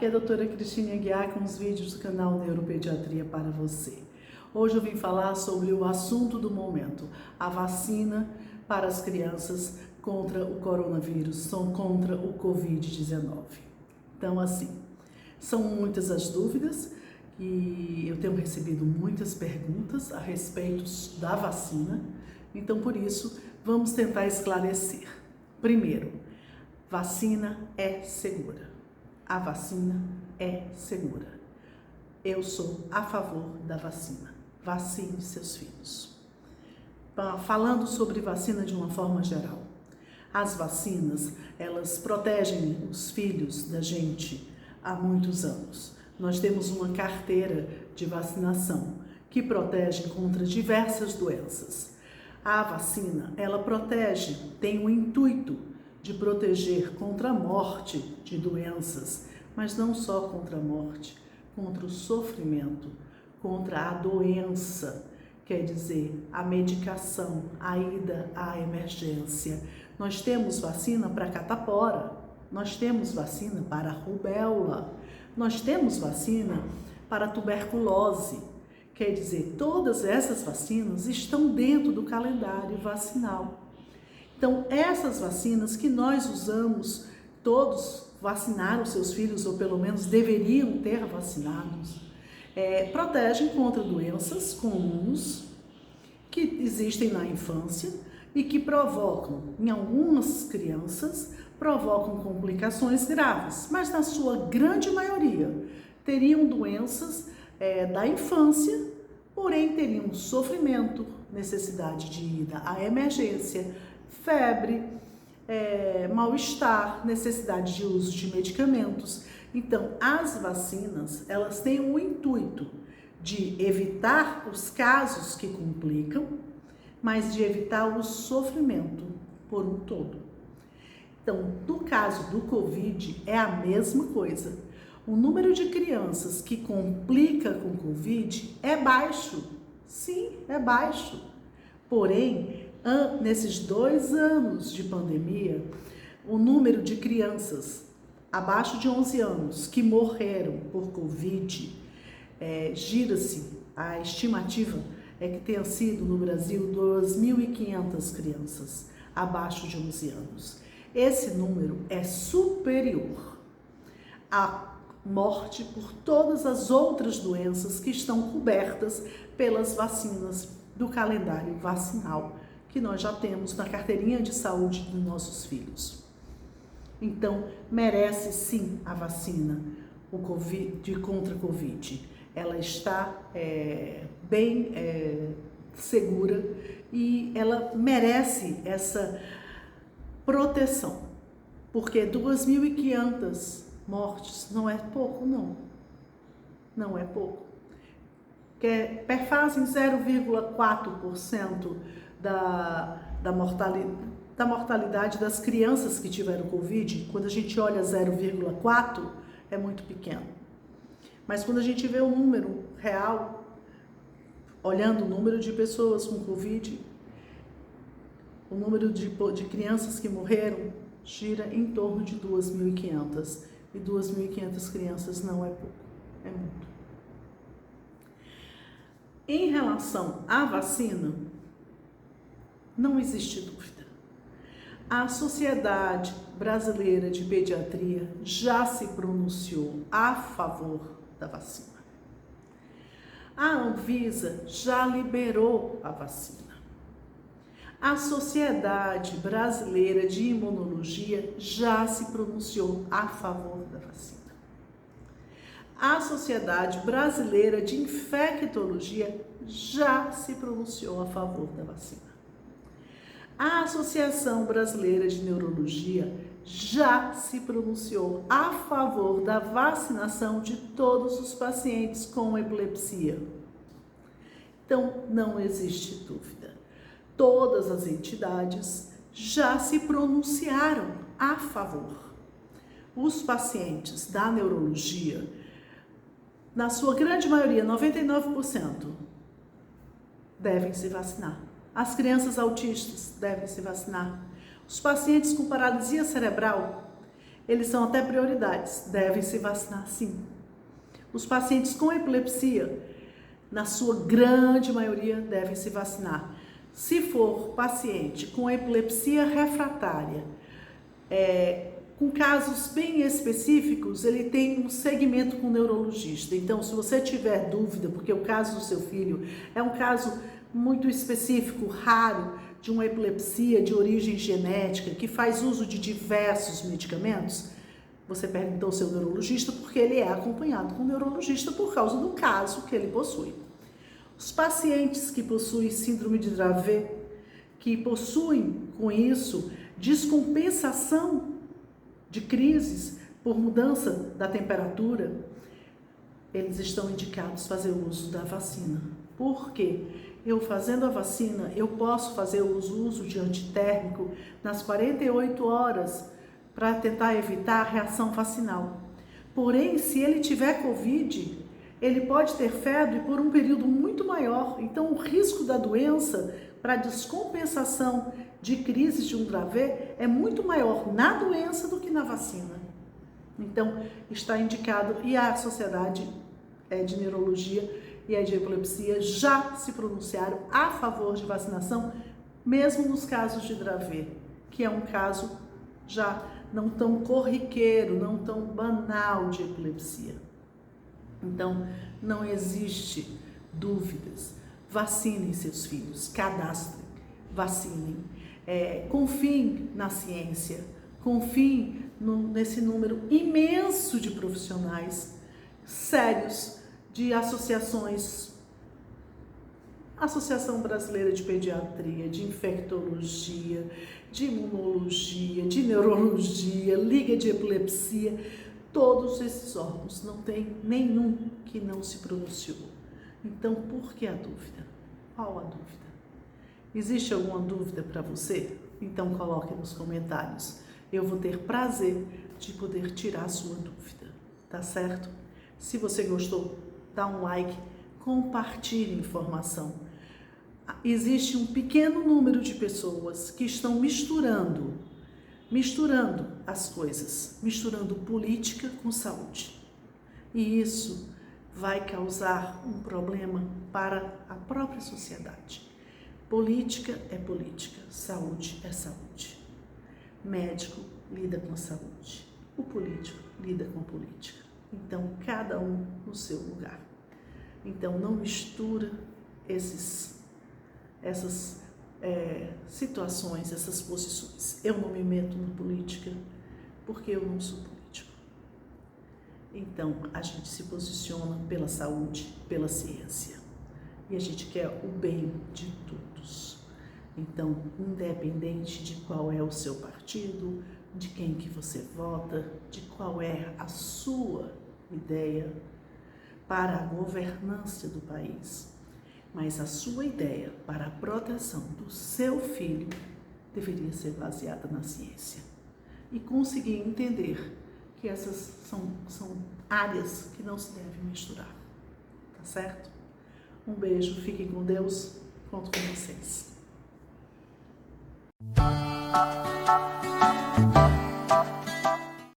Aqui é a doutora Cristina Aguiar com os vídeos do canal Neuropediatria para você. Hoje eu vim falar sobre o assunto do momento, a vacina para as crianças contra o coronavírus, contra o Covid-19. Então, assim, são muitas as dúvidas e eu tenho recebido muitas perguntas a respeito da vacina, então por isso vamos tentar esclarecer. Primeiro, vacina é segura. A vacina é segura. Eu sou a favor da vacina. Vacine seus filhos. Falando sobre vacina de uma forma geral, as vacinas, elas protegem os filhos da gente há muitos anos. Nós temos uma carteira de vacinação que protege contra diversas doenças. A vacina, ela protege, tem o intuito de proteger contra a morte de doenças, mas não só contra a morte, contra o sofrimento, contra a doença, quer dizer, a medicação, a ida à emergência. Nós temos vacina para catapora, nós temos vacina para rubéola, nós temos vacina para tuberculose. Quer dizer, todas essas vacinas estão dentro do calendário vacinal. Então, essas vacinas que nós usamos, todos vacinaram seus filhos, ou pelo menos deveriam ter vacinados, protegem contra doenças comuns que existem na infância e que provocam, em algumas crianças, provocam complicações graves, mas na sua grande maioria teriam doenças da infância, porém teriam sofrimento, necessidade de ida à emergência, febre, mal-estar, necessidade de uso de medicamentos. Então, as vacinas, elas têm o intuito de evitar os casos que complicam, mas de evitar o sofrimento por um todo. Então, no caso do Covid, é a mesma coisa. O número de crianças que complica com Covid é baixo. Sim, é baixo. Porém, nesses 2 anos de pandemia, o número de crianças abaixo de 11 anos que morreram por Covid, gira-se, a estimativa é que tenha sido no Brasil 2.500 crianças abaixo de 11 anos. Esse número é superior à morte por todas as outras doenças que estão cobertas pelas vacinas do calendário vacinal que nós já temos na carteirinha de saúde dos nossos filhos. Então, merece sim a vacina contra a Covid. Ela está bem segura e ela merece essa proteção, porque 2.500 mortes não é pouco, não. Não é pouco. Perfazem 0,4% da mortalidade das crianças que tiveram Covid. Quando a gente olha 0,4, é muito pequeno. Mas quando a gente vê o número real, olhando o número de pessoas com Covid, o número de crianças que morreram gira em torno de 2.500. E 2.500 crianças não é pouco, é muito. Em relação à vacina, não existe dúvida. A Sociedade Brasileira de Pediatria já se pronunciou a favor da vacina. A Anvisa já liberou a vacina. A Sociedade Brasileira de Imunologia já se pronunciou a favor da vacina. A Sociedade Brasileira de Infectologia já se pronunciou a favor da vacina. A Associação Brasileira de Neurologia já se pronunciou a favor da vacinação de todos os pacientes com epilepsia. Então, não existe dúvida. Todas as entidades já se pronunciaram a favor. Os pacientes da neurologia, na sua grande maioria, 99%, devem se vacinar. As crianças autistas devem se vacinar. Os pacientes com paralisia cerebral, eles são até prioridades, devem se vacinar sim. Os pacientes com epilepsia, na sua grande maioria, devem se vacinar. Se for paciente com epilepsia refratária, com casos bem específicos, ele tem um segmento com o neurologista. Então, se você tiver dúvida, porque o caso do seu filho é um caso muito específico, raro, de uma epilepsia de origem genética, que faz uso de diversos medicamentos, você pergunta ao seu neurologista, porque ele é acompanhado com o neurologista por causa do caso que ele possui. Os pacientes que possuem síndrome de Dravet, que possuem com isso descompensação de crises por mudança da temperatura, eles estão indicados a fazer o uso da vacina. Por quê? Eu fazendo a vacina, eu posso fazer o uso de antitérmico nas 48 horas para tentar evitar a reação vacinal. Porém, se ele tiver Covid, ele pode ter febre por um período muito maior. Então, o risco da doença para descompensação de crises de um Dravet é muito maior na doença do que na vacina. Então, está indicado, e a Sociedade de Neurologia e a de Epilepsia já se pronunciaram a favor de vacinação, mesmo nos casos de Dravet, que é um caso já não tão corriqueiro, não tão banal de epilepsia. Então, não existe dúvidas. Vacinem seus filhos, cadastrem, vacinem. Confiem na ciência, confiem nesse número imenso de profissionais sérios, de associações, Associação Brasileira de Pediatria, de Infectologia, de Imunologia, de Neurologia, Liga de Epilepsia, todos esses órgãos, não tem nenhum que não se pronunciou. Então, por que a dúvida? Qual a dúvida? Existe alguma dúvida para você? Então, coloque nos comentários. Eu vou ter prazer de poder tirar a sua dúvida, tá certo? Se você gostou, dá um like, compartilhe a informação. Existe um pequeno número de pessoas que estão misturando as coisas, misturando política com saúde. E isso vai causar um problema para a própria sociedade. Política é política, saúde é saúde. Médico lida com a saúde, o político lida com a política. Então, cada um no seu lugar. Então, não mistura essas situações, essas posições. Eu não me meto na política porque eu não sou político. Então, a gente se posiciona pela saúde, pela ciência. E a gente quer o bem de todos. Então, independente de qual é o seu partido, de quem que você vota, de qual é a sua ideia para a governança do país, mas a sua ideia para a proteção do seu filho deveria ser baseada na ciência e conseguir entender que essas são áreas que não se devem misturar, tá certo? Um beijo, fiquem com Deus, conto com vocês.